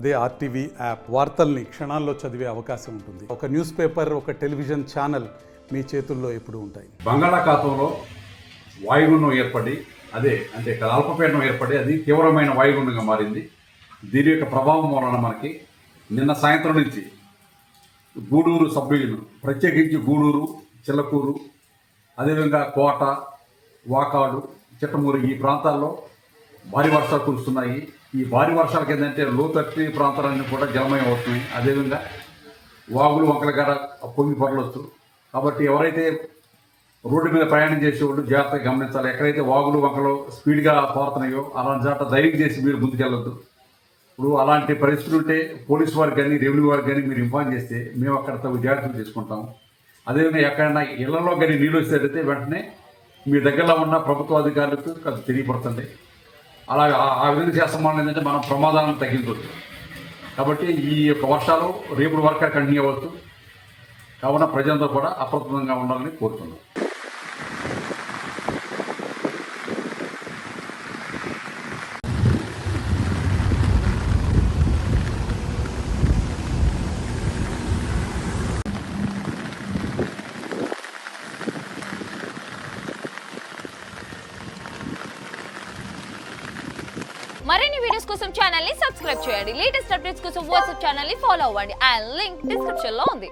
అదే RTV app వార్తల్ని క్షణాల్లో చదివే అవకాశం ఉంటుంది. ఒక న్యూస్ పేపర్, ఒక టెలివిజన్ ఛానల్ మీ చేతుల్లో ఎప్పుడూ ఉంటాయి. బంగాళాఖాతంలో వాయుగుండం ఏర్పడి అంటే అల్పపీడనం ఏర్పడి అది తీవ్రమైన వాయుగుండంగా మారింది. దీని యొక్క ప్రభావం వలన మనకి నిన్న సాయంత్రం నుంచి గూడూరు సబ్ డివిజన్, ప్రత్యేకించి గూడూరు, చిల్లకూరు, అదేవిధంగా కోట, వాకాడు, చిట్టమూరు ఈ ప్రాంతాల్లో భారీ వర్షాలు కురుస్తున్నాయి. ఈ భారీ వర్షాలకి ఏంటంటే లోతట్టు ప్రాంతాలన్నీ కూడా జలమయం అవుతున్నాయి. అదేవిధంగా వాగులు వంకల గార పొంగి పొరలొచ్చు. కాబట్టి ఎవరైతే రోడ్డు మీద ప్రయాణం చేసేవాళ్ళు జాగ్రత్తగా గమనించాలి. ఎక్కడైతే వాగులు వంకలు స్పీడ్గా పారుతున్నాయో అలాంటి చోట ధైర్యం చేసి మీరు ముందుకెళ్ళొద్దు. ఇప్పుడు అలాంటి పరిస్థితులు ఉంటే పోలీసు వారికి కానీ రెవెన్యూ వారికి కానీ మీరు ఇన్ఫార్మ్ చేస్తే మేము అక్కడ తగు జాగ్రత్తలు తీసుకుంటాము. అదేవిధంగా ఎక్కడైనా ఇళ్లలో కానీ నీళ్ళు వచ్చేటైతే వెంటనే మీ దగ్గరలో ఉన్న ప్రభుత్వ అధికారులకు కొంచెం తెలియపడుతుంది. అలా ఆ విధంగా చేస్తాం వల్ల ఏంటంటే మనం ప్రమాదాలను తగ్గించవచ్చు. కాబట్టి ఈ యొక్క వర్షాలు రేపు వరకు కంటిన్యూ అవ్వచ్చు. కావున ప్రజలంతా కూడా అప్రమత్తంగా ఉండాలని కోరుతున్నాం. మరిన్ని వీడియోస్ కోసం ఛానల్ ని సబ్స్క్రైబ్ చేయండి. లేటెస్ట్ అప్డేట్స్ కోసం వాట్సాప్ ఛానల్ ని ఫాలో అవ్వండి. ఆ లింక్ డిస్క్రిప్షన్ లో ఉంది.